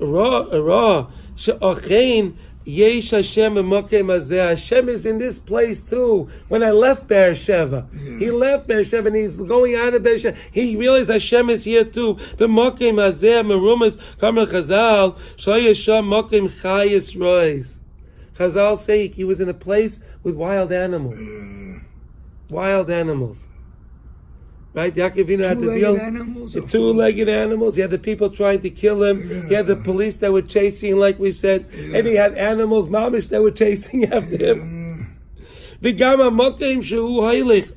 ra, she'achein yesh Hashem b'makom hazeh. Hashem is in this place too. When I left Beersheba, he left Beersheba and he's going out of Beersheba. He realized Hashem is here too. B'makom hazeh merumas kamer Chazal shayesham makom chayis rois. Chazal say he was in a place with wild animals. Wild animals. Right? Yaakov Avinu had to deal with two-legged animals. He had the people trying to kill him. He had the police that were chasing, like we said. And he had animals, mamish, that were chasing after him. V'gam ha'makom shehu heilich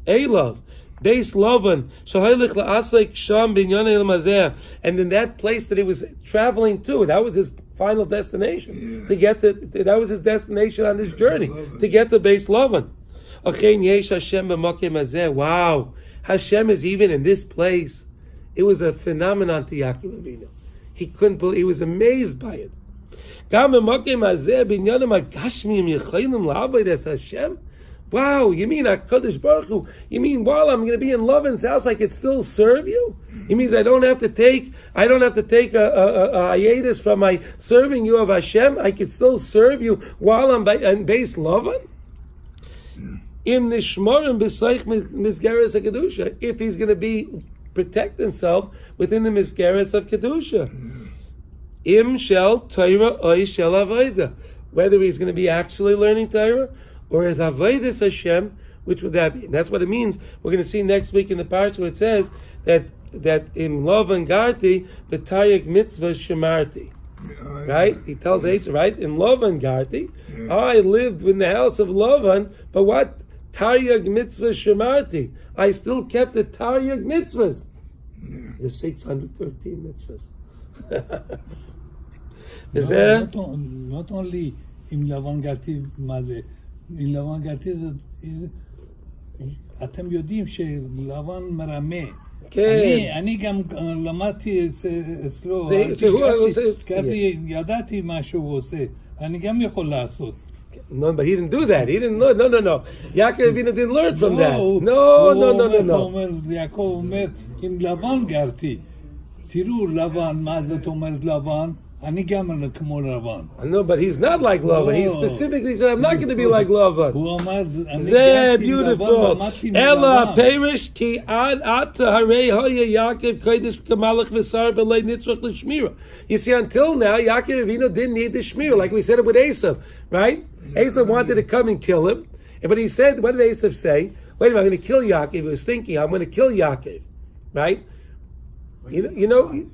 elav. Beis Lavan, sheheilich la'asek sham binyan elam hazeh. And in that place that he was traveling to, that was his final destination. To get to, that was his destination on this journey. To get to Beis Lavan. Achein yesh Hashem b'makom hazeh. Wow. Hashem is even in this place. It was a phenomenon to Yaakov Avinu. He couldn't believe, he was amazed by it. Wow, you mean HaKadosh Baruch Hu? You mean while I'm going to be in Lavan's house, I could still serve you? It means I don't have to take a hiatus from my serving you of Hashem. I could still serve you while I'm in Beis Lavan? Im nishmarim b'seich misgeres kedusha. If he's going to protect himself within the misgeres of kedusha, im shel Torah oy shel avodah. Whether he's going to be actually learning Torah or as avodas Hashem, which would that be? And that's what it means. We're going to see next week in the parsha where it says that im Lavan garti b'taryag mitzvah shemarti. Right? He tells Esau, right? In Lavan garti, I lived in the house of Lavan, but what? Taryag mitzvah shemarti. I still kept the Taryag mitzvahs. The 613 mitzvahs. Is there? Not only in Lavan garti maze. In Lavan garti אתם יודעים שלבן מרמה. כן. אני גם למדתי אצלו, ידעתי מה שהוא עושה, אני גם יכול לעשות. No, but he didn't do that. He didn't learn. No. Yaakov Avinu didn't learn from that. No. יעקב אומר, אם לבן גרתי, תראו לבן, מה זאת אומרת לבן? אני גם כמו לבן. No, but he's not like Lavan. He specifically said, I'm not going to be like Lavan. הוא אמר, אני זה גרתי beautiful. לבן, למדתי אלא מלבן. הפרש כי עד עתה הרי היה יעקב קודש כמלך ושר ולא נצרך לשמירה. You see, until now, Yaakov Avinu didn't need the shmir, like we said it with Esav, right? Esav wanted to come and kill him, but he said, what did Esav say? Wait a minute, I'm going to kill Yaakov. He was thinking, I'm going to kill Yaakov, right? You know,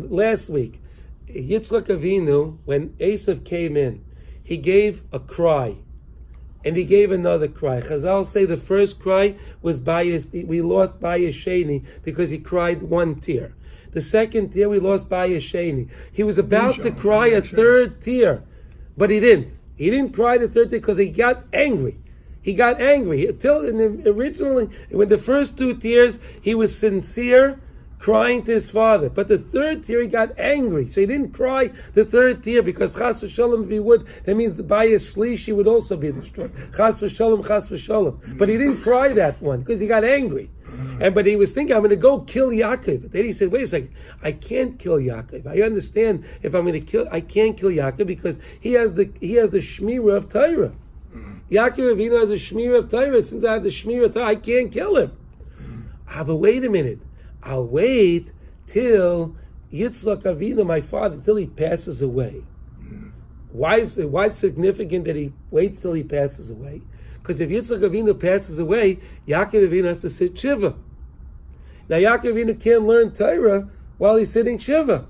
last week, Yitzchak Avinu, when Esav came in, he gave a cry, and he gave another cry. Chazal say the first cry was we lost Bayis Sheni because he cried one tear. The second tear we lost Bayis Sheni. He was about to cry a third tear, but he didn't. He didn't cry the third tear because he got angry. He got angry. Originally, when the first two tears, he was sincere, crying to his father. But the third tear, he got angry. So he didn't cry the third tear because chas v'shalom, if he would, that means the Bayis Shlishi would also be destroyed. Chas v'shalom, chas v'shalom. But he didn't cry that one because he got angry. But he was thinking, I'm going to go kill Yaakov. But then he said, wait a second, I can't kill Yaakov. I understand if I'm going to I can't kill Yaakov because he has the shmirah of Torah. Yaakov Avinu has a shmirah of Torah. Since I have the shmirah of Torah, I can't kill him. But wait a minute. I'll wait till Yitzchak Avinu, my father, till he passes away. Why is it significant that he waits till he passes away? Because if Yitzchak Avinu passes away, Yaakov Avinu has to sit Shiva. Now Yaakov Avinu can't learn Torah while he's sitting Shiva.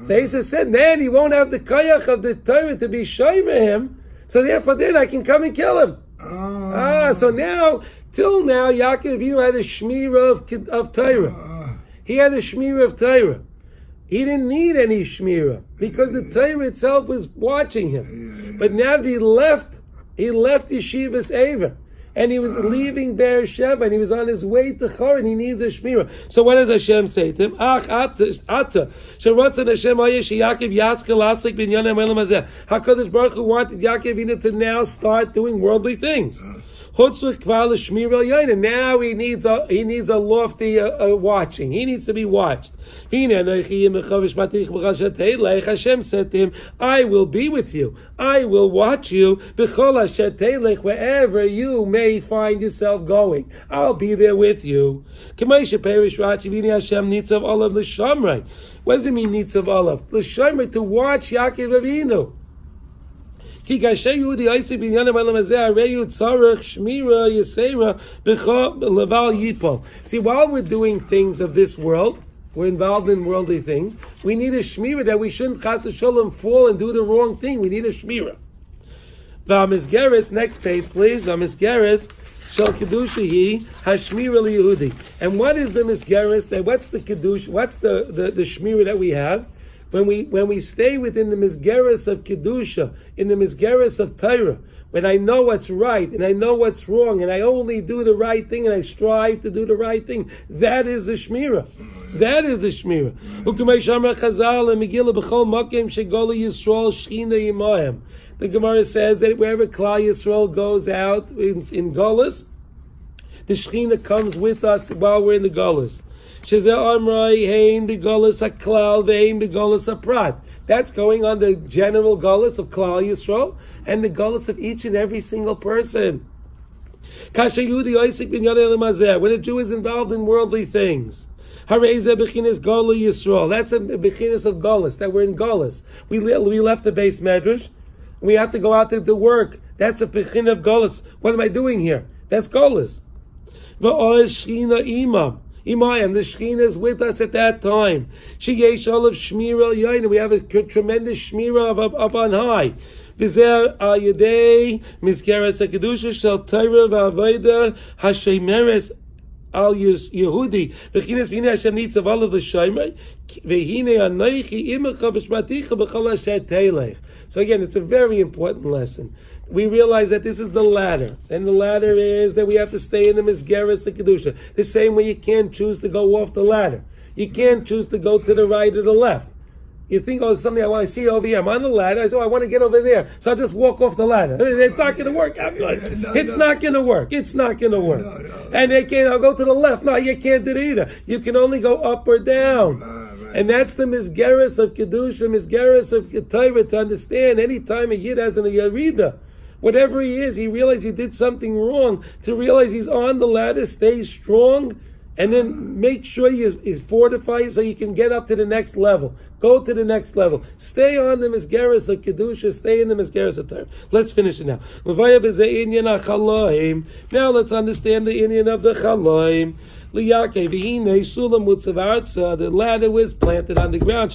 So Esav said, man, he won't have the koyach of the Torah to be shomer him, so therefore then I can come and kill him. So now, till now, Yaakov Avinu had a shmirah of Torah. He had a shmirah of Torah. He didn't need any shmirah because the Torah itself was watching him. But now that he left Yeshivas Eva, and he was leaving Beersheba, and he was on his way to Choron. He needs a shmirah. So what does Hashem say to him? Ata, sherotzen Hashem haya sheYaakov yaskel lasik binyanim elam hazeh. HaKadosh Baruch Hu wanted Yaakov Avinu to now start doing worldly things. Chutzuk kvar l'shmir el yain, and now he needs a lofty watching. He needs to be watched. Hashem said to him, I will be with you. I will watch you wherever you may find yourself going. I'll be there with you. What does it mean, nitzav olav? L'shamrei, to watch Yaakov Avinu. See, while we're doing things of this world, we're involved in worldly things, we need a shmirah that we shouldn't chas v'sholom fall and do the wrong thing. We need a shmirah. V'amizgeres, next page please, v'amizgeres shel kedusha hi hashmirah liyehudi. And what is the mizgeres? What's the kedusha? What's the shmirah that we have? When we stay within the mizgeres of kedusha, in the mizgeres of Torah, when I know what's right and I know what's wrong and I only do the right thing and I strive to do the right thing, that is the shmirah. That is the shmirah. The Gemara says that wherever Klal Yisrael goes out in Golus, the Shechina comes with us while we're in the Golus. That's going on the general Golus of Klal Yisrael and the Golus of each and every single person. When a Jew is involved in worldly things, that's a bechinas of Golus, that we're in Golus. We left the base medrash, we have to go out to work. That's a bechin of Golus. What am I doing here? That's Golus. Imayim, the Shekhinah is with us at that time. Sheyesh olav shmira yayin. We have a tremendous shmira up on high. V'zer al yedei mizgeres hakedusha shel Torah v'avoda hashemeres al Yehudi. V'chines v'hine Hashem nitzav olav l'shomer v'hine anoichi imecha v'shmaticha b'chol asher teilech. So again, it's a very important lesson. We realize that this is the ladder, and the ladder is that we have to stay in the Mizgeres of Kedusha. The same way you can't choose to go off the ladder. You can't choose to go to the right or the left. You think, oh, something I want to see over here. I'm on the ladder. I say, oh, I want to get over there. So I'll just walk off the ladder. It's not going to work. It's not going to work. It's not going to work. And they can't, I'll go to the left. No, you can't do it either. You can only go up or down. And that's the Mizgeres of Kedusha, Mizgeres of Torah, to understand any time a Yid has a Yerida. Whatever he is, he realizes he did something wrong. To realize he's on the ladder, stay strong, and then make sure you fortify so you can get up to the next level. Go to the next level. Stay on the Mizgeres of Kedusha, stay in the Mizgeres of Torah. Let's finish it now. Now let's understand the Indian of the Chaloim. The ladder was planted on the ground.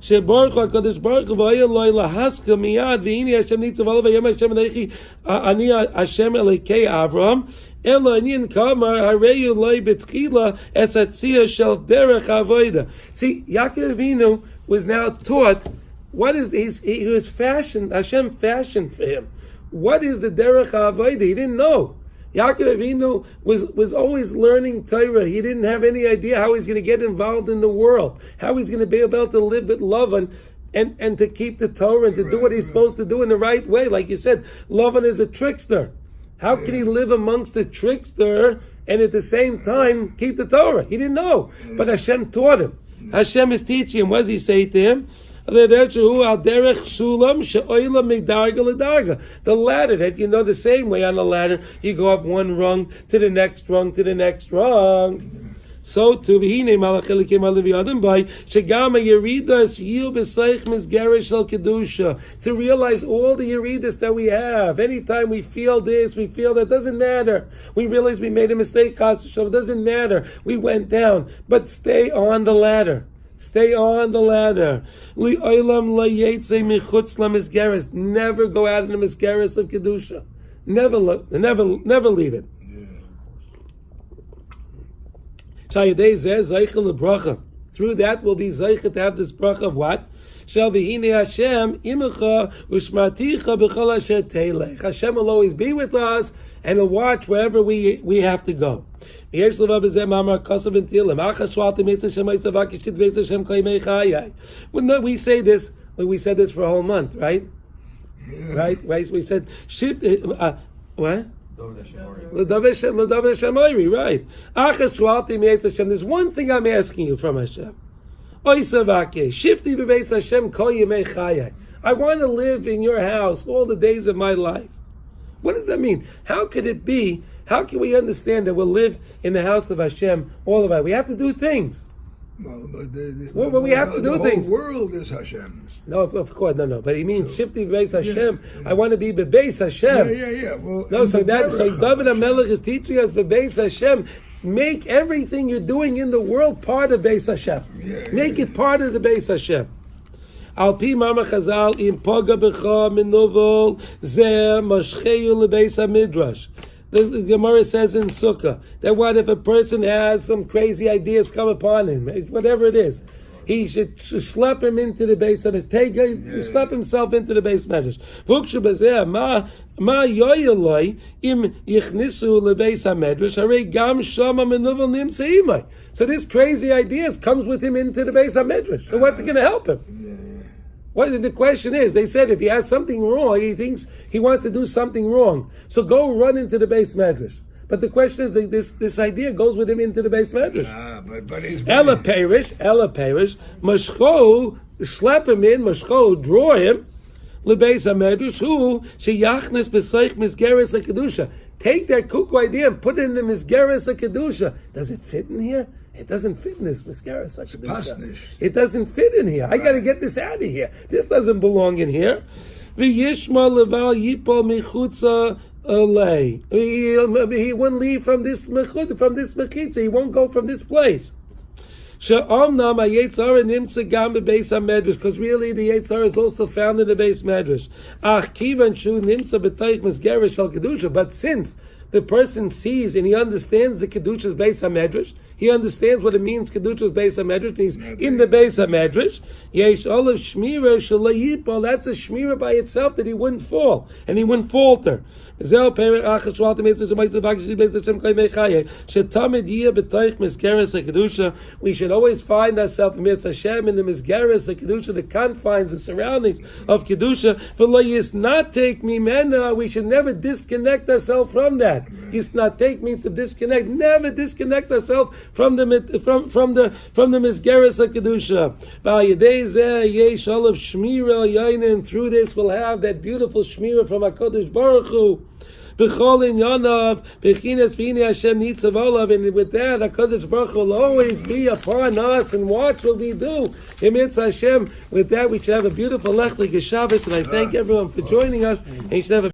Shebaruch HaKadosh Baruch Hu v'haya loy lahaska miyad v'hini Hashem nitzav alav v'yom Hashem anechi ani Hashem Elekei Avram ela anin kamar hareyu loy betchila es hatzia shel derech avoda. See, Yaakov Avinu was now taught what is he was fashioned. Hashem fashioned for him. What is the derech avoda? He didn't know. Yaakov Avinu was always learning Torah. He didn't have any idea how he's going to get involved in the world, how he's going to be able to live with Lavan and to keep the Torah and to do what he's supposed to do in the right way. Like you said, Lavan is a trickster. How can he live amongst the trickster and at the same time keep the Torah? He didn't know. But Hashem taught him. Hashem is teaching him. What does he say to him? The ladder that the same way on the ladder, you go up one rung to the next rung to the next rung. So too, v'hinei malachelikim aliviyadam by shegama yeridas yiu b'seich misgerish al kedusha. To realize all the yeridas that we have. Anytime we feel this, we feel that, doesn't matter. We realize we made a mistake, chas v'shalom, it doesn't matter. We went down, but stay on the ladder. Stay on the ladder. Never go out in the misgeres of kedusha. Never leave it. Through that we'll be zeicha to have this bracha of what? Shall Hashem imecha ushmaticha b'chol asher teilech. Hashem will always be with us and will watch wherever we have to go. When we say this, we said this for a whole month, right? Yeah. Right? We said shift. What? Right. There's one thing I'm asking you from Hashem. I want to live in your house all the days of my life. What does that mean? How could it be? How can we understand that we'll live in the house of Hashem all of our life? We have to do things. Well, but we have to do things. The whole world is Hashem's. No, of course, no. But he means shifty bebeis Hashem. Yeah. I want to be bebeis Hashem. Yeah. Well, no, so David HaMelech is teaching us bebeis Hashem. Make everything you're doing in the world part of Beis Hashem. Make it part of the Beis Hashem. Al pi mama chazal im poga b'cha minuvol zeh mashcheyu lebeis hamidrash. The Gemara says in Sukkah that what if a person has some crazy ideas come upon him, whatever it is, he should slap him into the base of his slap himself into the base medrash. Vukshu b'zeh ma yoyeloi im yichnisu lebeis hamedrash harei gam shama menuvel nimseimai. So this crazy ideas comes with him into the base hamedrash. So what's it going to help him? Well, the question is, they said if he has something wrong, he thinks he wants to do something wrong. So go run into the base medrash. But the question is, this idea goes with him into the base medrash. But he's... Ella perish, mashcho, slap him in, mashcho, draw him, lebeis hamedrash, who, sheyachnes b'seich misgeres HaKedusha. Take that cuckoo idea and put it in the misgeres HaKedusha. Does it fit in here? It doesn't fit in this misgeres HaKedusha. It doesn't fit in here. I got to get this out of here. This doesn't belong in here. V'yishma leval yipol michutza alei. He wouldn't leave from this mechitza. He won't go from this place. She'omnam hayetzara nimsa gam bebeis hamedrash, because really the yetzara is also found in the base medrash. Ach kivan shu nimsa b'teich misgeres shel kedusha. But since the person sees and he understands the Kedusha's Beis HaMedrash, he understands what it means Kedusha's Beis HaMedrash, he's in the Beis HaMedrash, Yesh Olav Shmira Shalayipol, that's a Shmira by itself that he wouldn't fall, and he wouldn't falter. We should always find ourselves in the Hashem, in the Misgeres Kedusha, the confines, the surroundings of Kedusha. Not take mimena. We should never disconnect ourselves from that. Not take means to disconnect. Never disconnect ourselves from the Misgeres Kedusha. And through this, we'll have that beautiful Shmira from HaKadosh Baruch Hu. B'chol inyanav, b'chinas v'hine Hashem nitzav olav, and with that, HaKadosh Baruch Hu will always be upon us and watch what we do. Emetz Hashem. With that, we should have a beautiful Lech Legeshavos, and I thank everyone for joining us, and you should have a